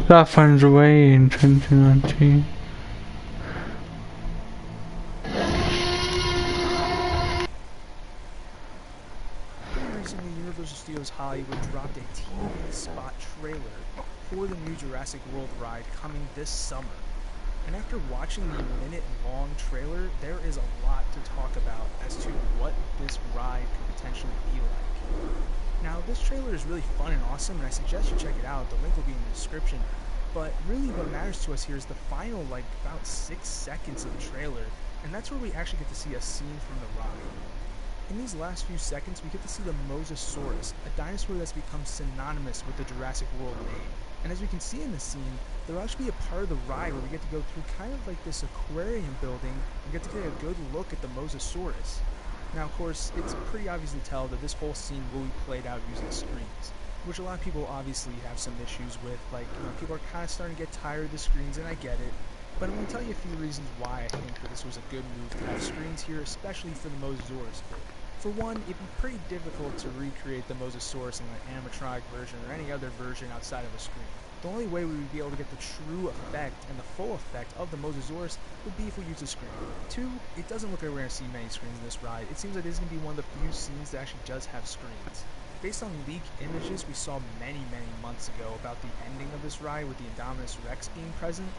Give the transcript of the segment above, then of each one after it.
That finds a way in 2019. Pretty recently, Universal Studios Hollywood dropped a TV spot trailer for the new Jurassic World ride coming this summer. And after watching the minute-long trailer, there is a lot to talk about as to what this ride could potentially be like. Now, this trailer is really fun and awesome, and I suggest you check it out. The link will be in the description. But really what matters to us here is the final, about 6 seconds of the trailer, and that's where we actually get to see a scene from the ride. In these last few seconds, we get to see the Mosasaurus, a dinosaur that's become synonymous with the Jurassic World name. And as we can see in the scene, there will actually be a part of the ride where we get to go through kind of like this aquarium building and get to get a good look at the Mosasaurus. Now, of course, it's pretty obvious to tell that this whole scene will be played out using screens, which a lot of people obviously have some issues with. People are kind of starting to get tired of the screens, and I get it. But I'm going to tell you a few reasons why I think that this was a good move to have screens here, especially for the Mosasaurus. For one, it'd be pretty difficult to recreate the Mosasaurus in an animatronic version or any other version outside of a screen. The only way we would be able to get the true effect and the full effect of the Mosasaurus would be if we use a screen. Two, it doesn't look like we're going to see many screens in this ride. It seems like this is going to be one of the few scenes that actually does have screens. Based on leaked images we saw many months ago about the ending of this ride with the Indominus Rex being present,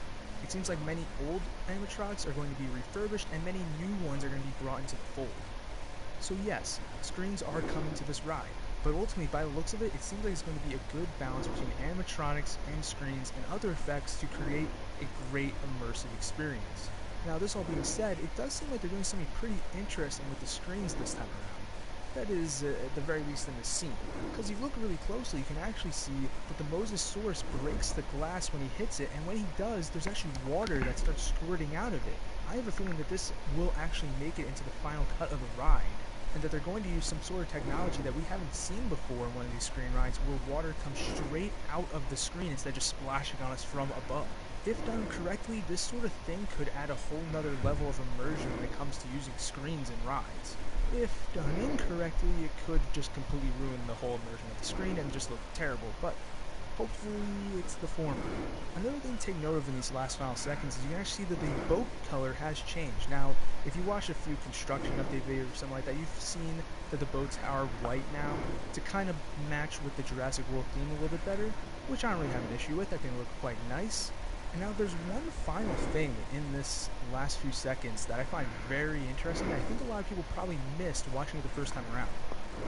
it seems like many old animatronics are going to be refurbished and many new ones are going to be brought into the fold. So yes, screens are coming to this ride, but ultimately, by the looks of it, it seems like it's going to be a good balance between animatronics and screens and other effects to create a great immersive experience. Now, this all being said, it does seem like they're doing something pretty interesting with the screens this time around. That is, at the very least in this scene. Because if you look really closely, you can actually see that the Mosasaurus breaks the glass when he hits it, and when he does, there's actually water that starts squirting out of it. I have a feeling that this will actually make it into the final cut of the ride, and that they're going to use some sort of technology that we haven't seen before in one of these screen rides where water comes straight out of the screen instead of just splashing on us from above. If done correctly, this sort of thing could add a whole nother level of immersion when it comes to using screens in rides. If done incorrectly, it could just completely ruin the whole immersion of the screen and just look terrible, but hopefully it's the former. Another thing to take note of in these last final seconds is you can actually see that the boat color has changed. Now, if you watch a few construction update videos or something like that, you've seen that the boats are white now to kind of match with the Jurassic World theme a little bit better, which I don't really have an issue with. I think it look quite nice. And now there's one final thing in this last few seconds that I find very interesting that I think a lot of people probably missed watching it the first time around.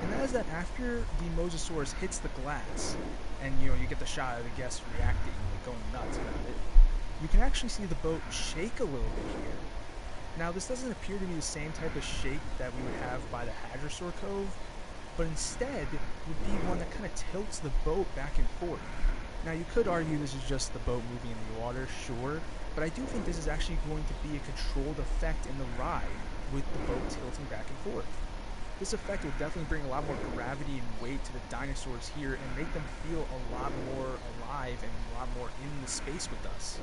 And that is that after the Mosasaurus hits the glass, and you get the shot of the guests reacting, going nuts about it, you can actually see the boat shake a little bit here. Now, this doesn't appear to be the same type of shake that we would have by the Hadrosaur Cove, but instead would be one that kind of tilts the boat back and forth. Now, you could argue this is just the boat moving in the water, sure, but I do think this is actually going to be a controlled effect in the ride with the boat tilting back and forth. This effect will definitely bring a lot more gravity and weight to the dinosaurs here and make them feel a lot more alive and a lot more in the space with us.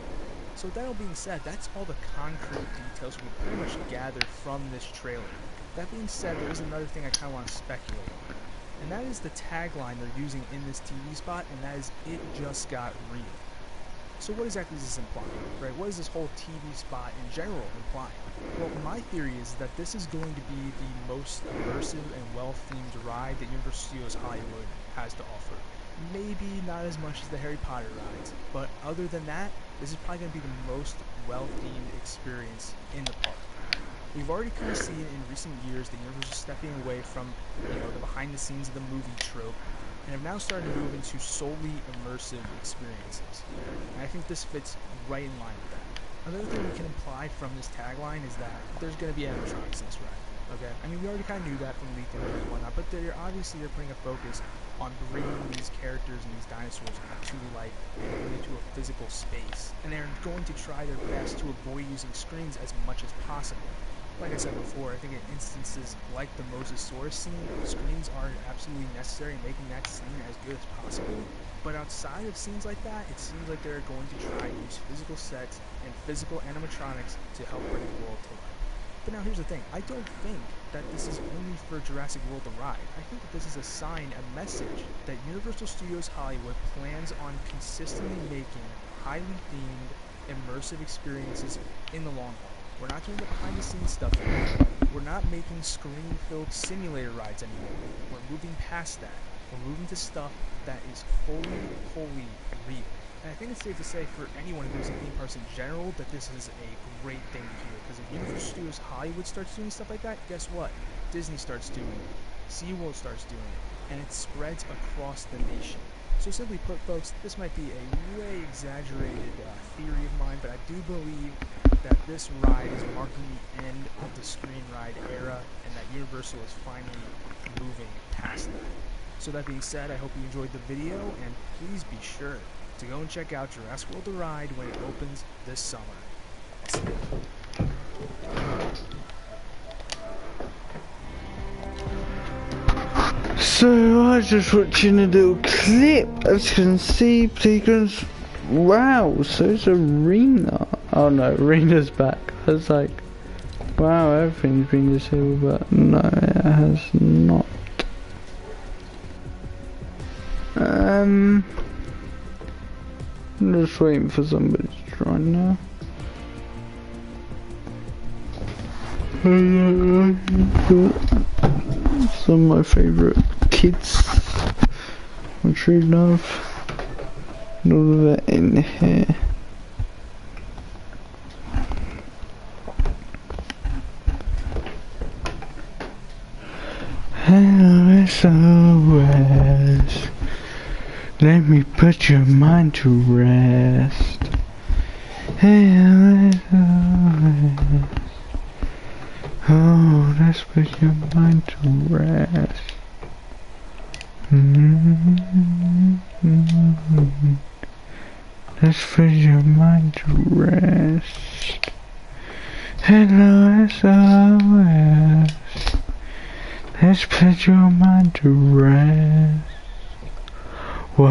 So with that all being said, that's all the concrete details we can pretty much gather from this trailer. That being said, there is another thing I kind of want to speculate on. And that is the tagline they're using in this TV spot, and that is, "It just got real." So what exactly is this implying, right? What is this whole TV spot in general implying? Well, my theory is that this is going to be the most immersive and well-themed ride that Universal Studios Hollywood has to offer. Maybe not as much as the Harry Potter rides, but other than that, this is probably going to be the most well-themed experience in the park. We've already kind of seen in recent years that Universal stepping away from, the behind the scenes of the movie trope, and have now started to move into solely immersive experiences. And I think this fits right in line with that. Another thing we can imply from this tagline is that there's going to be animatronics in this ride. Okay? I mean, we already kind of knew that from leaked images and whatnot, but they're putting a focus on bringing these characters and these dinosaurs to life and into a physical space. And they're going to try their best to avoid using screens as much as possible. Like I said before, I think in instances like the Mosasaurus scene, screens are absolutely necessary in making that scene as good as possible. But outside of scenes like that, it seems like they're going to try and use physical sets and physical animatronics to help bring the world to life. But now here's the thing, I don't think that this is only for Jurassic World the ride. I think that this is a sign, a message, that Universal Studios Hollywood plans on consistently making highly themed, immersive experiences in the long haul. We're not doing the behind-the-scenes stuff anymore. We're not making screen-filled simulator rides anymore. We're moving past that. We're moving to stuff that is wholly real. And I think it's safe to say for anyone who goes to theme parks in general that this is a great thing to hear. Because if Universal Studios Hollywood starts doing stuff like that, guess what? Disney starts doing it. SeaWorld starts doing it. And it spreads across the nation. So simply put, folks, this might be a way exaggerated theory of mine, but I do believe that this ride is marking the end of the screen ride era and that Universal is finally moving past that. So that being said, I hope you enjoyed the video, and please be sure to go and check out Jurassic World The Ride when it opens this summer. See you. So I was just watching a little clip, as you can see, Playgrounds. Wow, so it's Arena. Oh no, Arena's back. I was like, wow, everything's been disabled, but no, it has not. I'm just waiting for somebody to try now. Some of my favourite kids, which we love. And all of that in here. Hello, SOS. Let me put your mind to rest. Hello, SOS. Oh, let's put your mind to rest. Let's put your mind to rest. Hello, SOS. Let's put your mind to rest. What?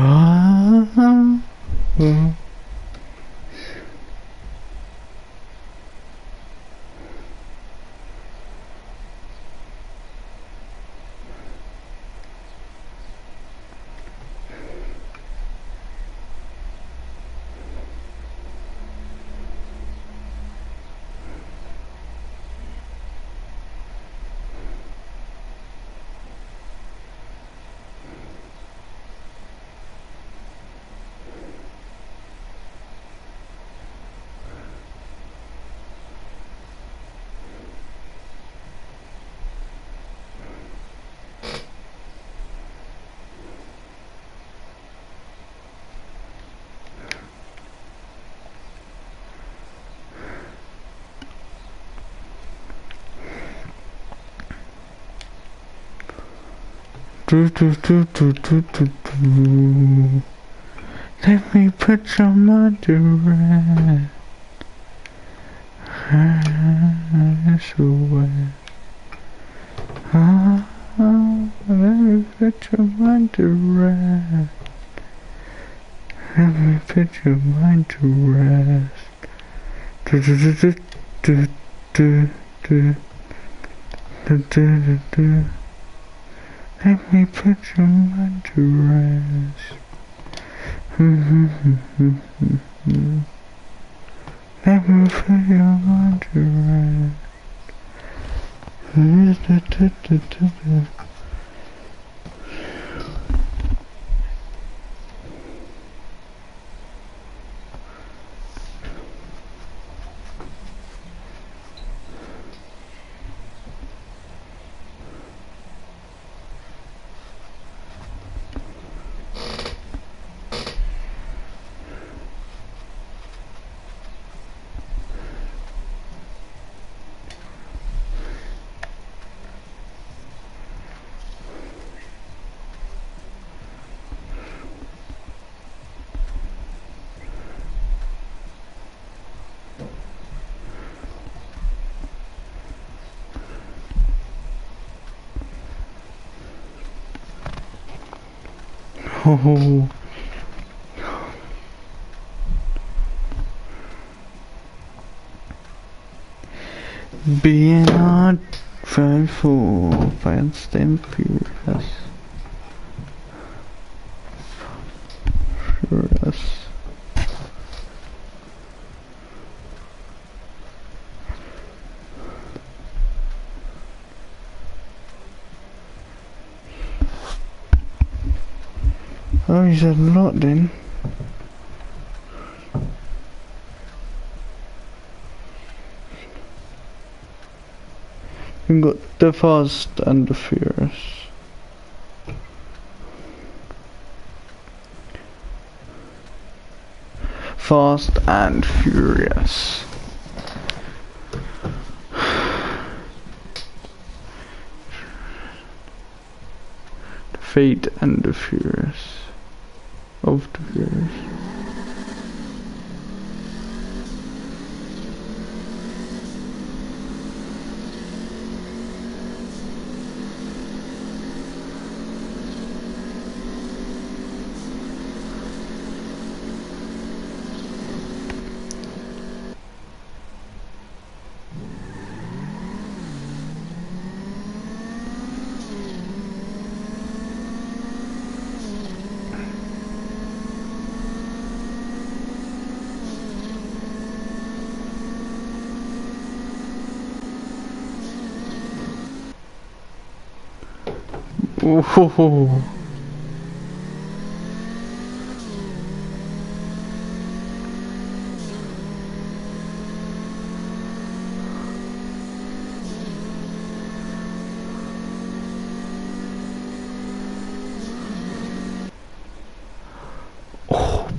Let me put your mind to rest. SOS. Let me put your mind to rest. Let me put your mind to rest. Let me put your mind to rest. Let me put your mind to rest. Oh. Being not faithful, Fast and Furious. Furious. Oh, he's had a lot then. We've got the Fast and the Furious. Fast and Furious. The Fate and the Furious. Of the Furious. Oh,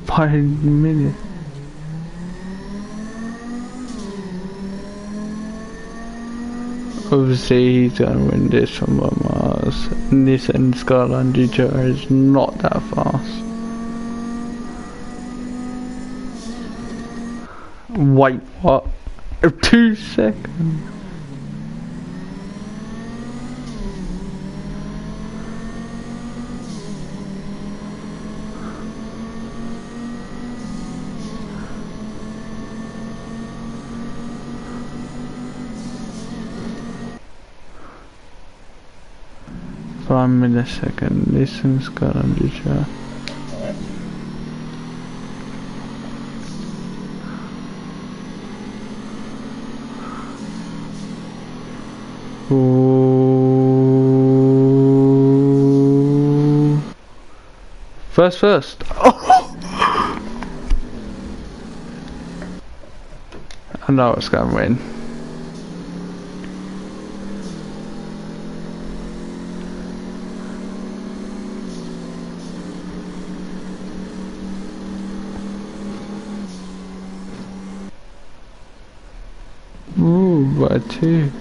by a minute. Obviously he's gonna win this one by miles. Nissan Skyline GTR is not that fast. Wait, what? 2 seconds? One millisecond, Nissan Skyline GTR. Ooh. First. Oh! I know it's gonna win. Ooh, by 2.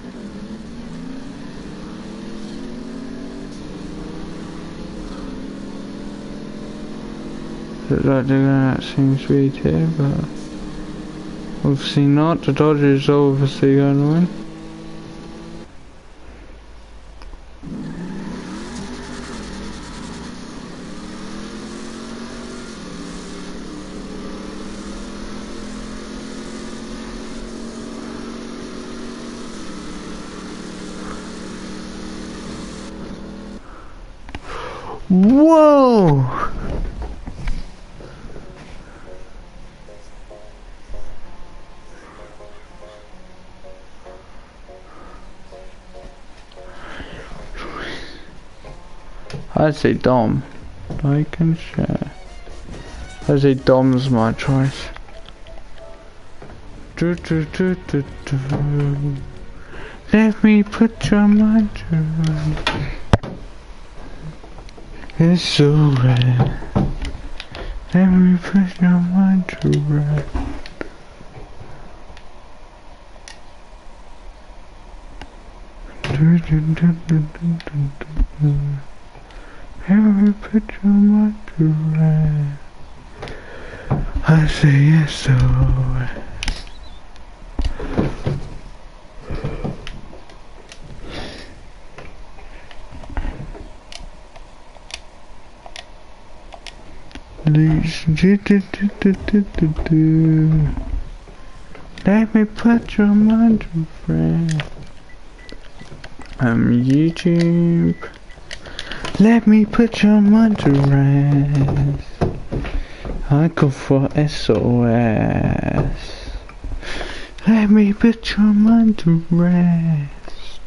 Looks like they're gonna seems to be 2, but obviously not. The Dodgers are obviously gonna win. Whoa! I'd say Dom. Like and share. I'd say Dom's my choice. Let me put your mind to rest. It's so red. Let me put your mind to rest. Let me put your mind to rest. I say yes, so let me put your mind to rest. YouTube. Let me put your mind to rest. I go for SOS. Let me put your mind to rest.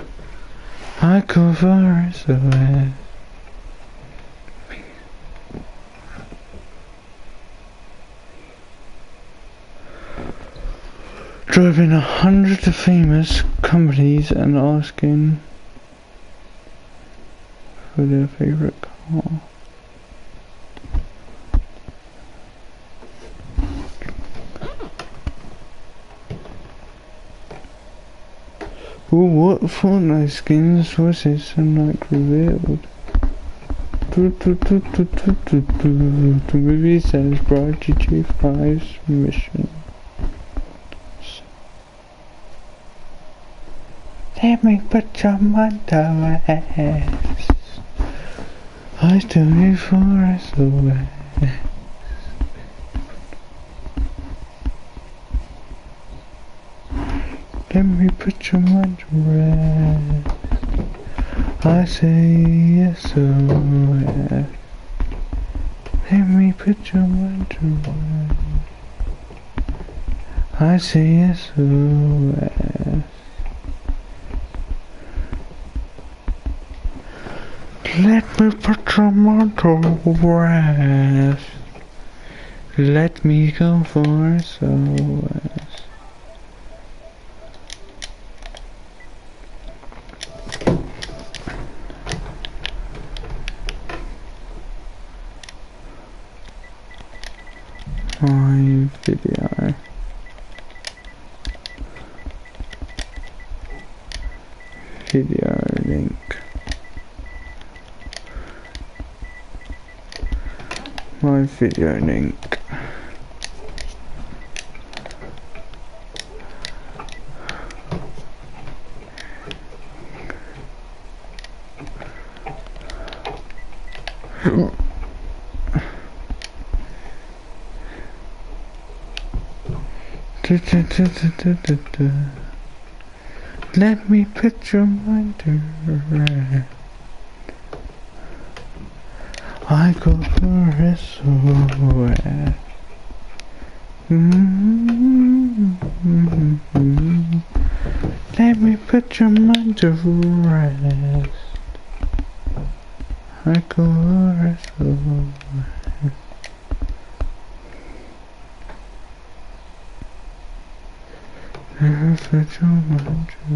I go for SOS. Driving 100 of famous companies and asking for their favourite car. Oh, what Fortnite skins was this and like revealed? The movie says Bride GG5's mission. Let me put your mind to rest. I still need for SOS. Let me put your mind to rest. I say SOS. Let me put your mind to rest. I say SOS. Let me put your mind to rest. Let me go for SOS. My video. Video link. My video link. Let me put your mind to rest. I go for SOS. Let me put your mind to rest. I go for SOS. Let me put your mind to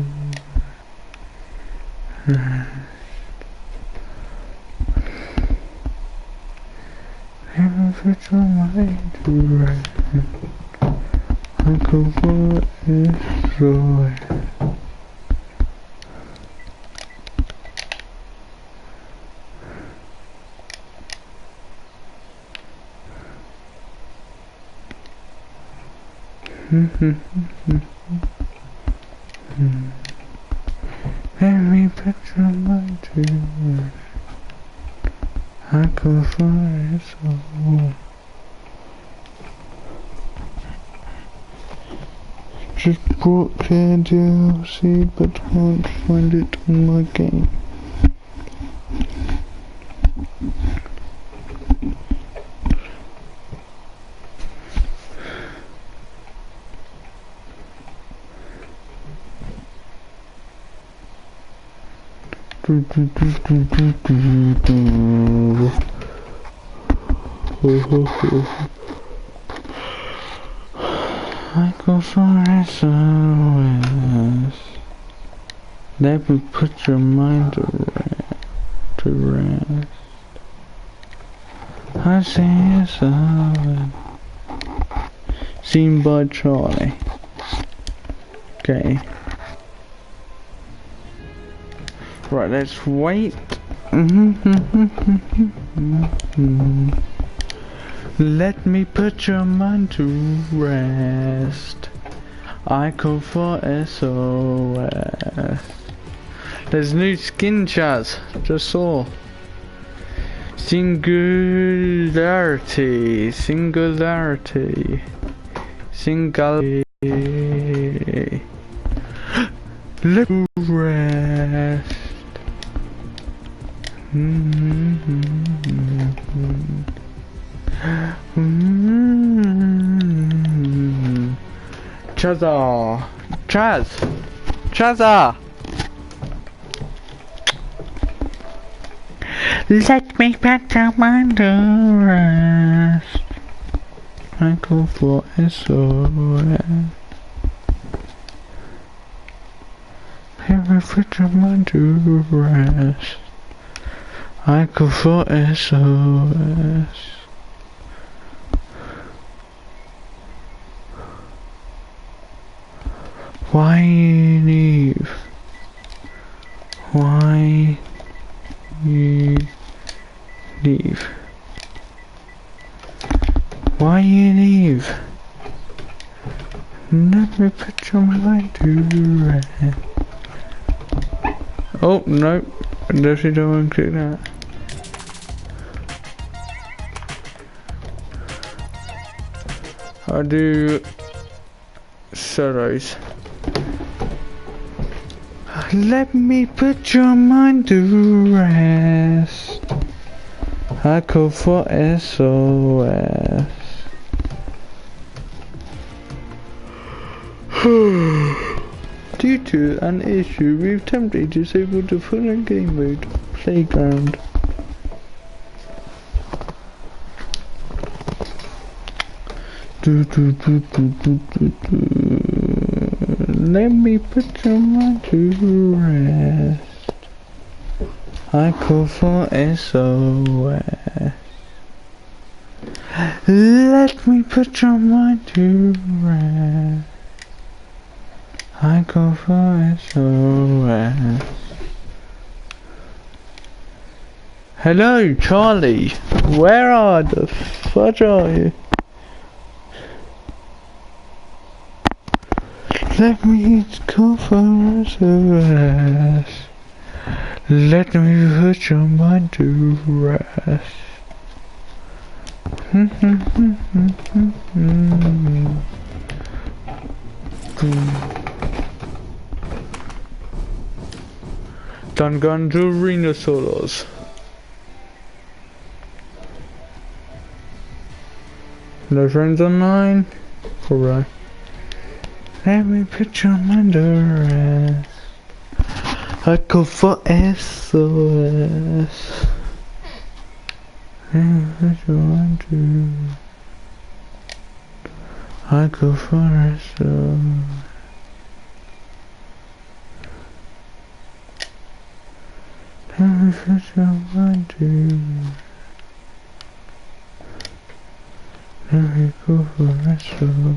rest. Let me put your mind to rest. I go for SOS. Let me put your mind to rest. I go for SOS. Just bought their DLC but can't find it in my game. I go for SOS. Let me put your mind to rest. I say SOS. Seen by Charlie. Okay. Right, let's wait. Let me put your mind to rest. I call for SOS. There's new skin, Chaz. Just saw. Singularity. Singularity. Singularity. Let me rest. Chazza! Chaz! Chazza! Let me put your mind to rest. I go for SOS. me put your mind to rest. I call for SOS. Why you leave? Why you leave? Why you leave? Let me put your mind to rest. Oh no, definitely don't want to click that. I'll do solos. Let me put your mind to rest. I call for SOS. Due to an issue, we've temporarily disabled the full game mode playground. Let me put your mind to rest. I call for SOS. Let me put your mind to rest. I call for SOS. Hello, Charlie. Where are the fudge are you? Let me call for SOS. Let me put your mind to rest. Done gone to arena solos. No friends online? Alright. Let me put your mind to rest. I call for SOS. Let me put your mind to. I call for SOS. Let me put your mind to. Let me go for SOS.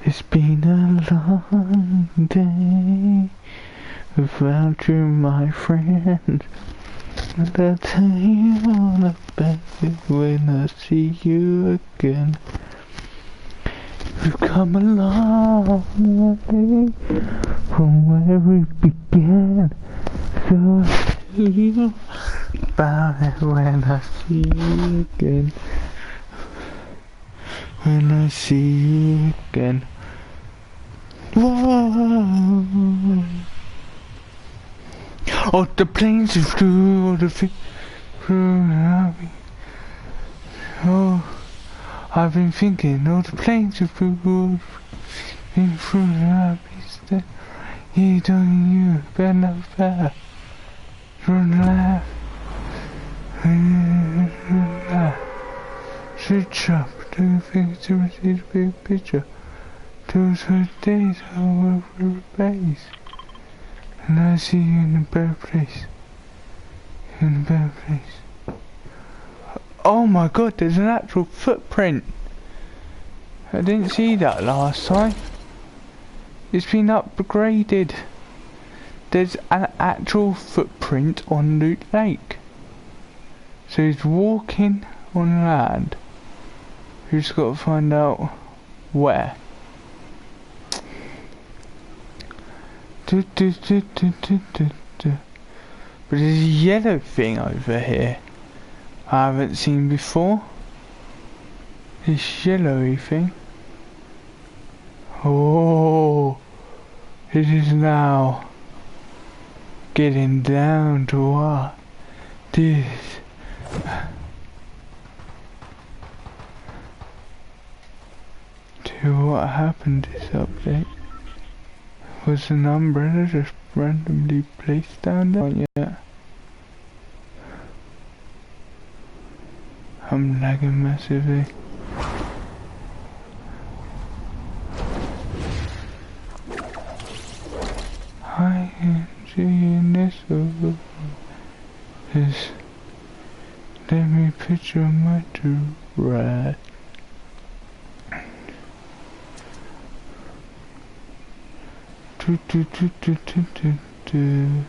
It's been a long day without you, my friend. And I'll tell you all about it when I see you again. We've come a long way from where we began. So I'll tell you about it when I see you again. When I see you again. Whoa. Oh, the planes are through, the through. Oh, I've been thinking, oh, the planes are through, in through the rabbits. You don't you better better. Run left. Run left. Switch up. Do things to see the big picture. Those were days all over the base. And I see you in a better place. In a better place. Oh my god, there's an actual footprint. I didn't see that last time. It's been upgraded. There's an actual footprint on Loot Lake. So he's walking on land. We just got to find out where. But there's a yellow thing over here. I haven't seen before. This yellowy thing. Oh, it is now getting down to what this. To what happened this update. Was an umbrella just randomly placed down there? Yeah. I'm lagging massively. I can see in this over. This. Let me picture my rat. Do do do do do do do.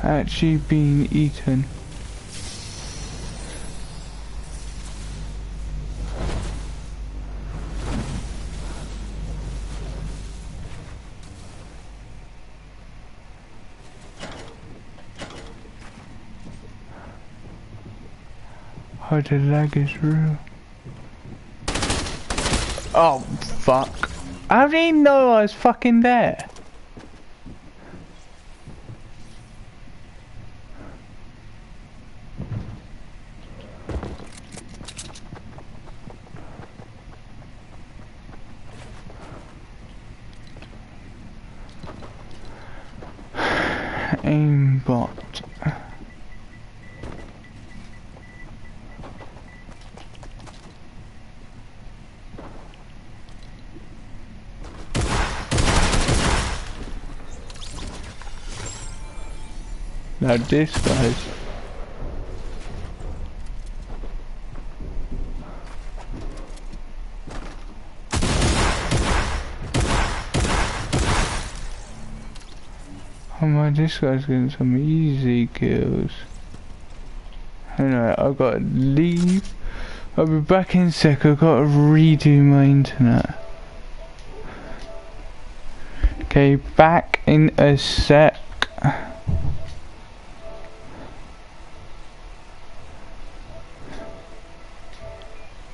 Actually being eaten. Oh, the lag is real. Oh, fuck. How did he know I was fucking there? Aimbot. Now this guy's. Oh my, this guy's getting some easy kills. Anyway, I've got to leave. I'll be back in a sec. I've got to redo my internet. Okay, back in a sec.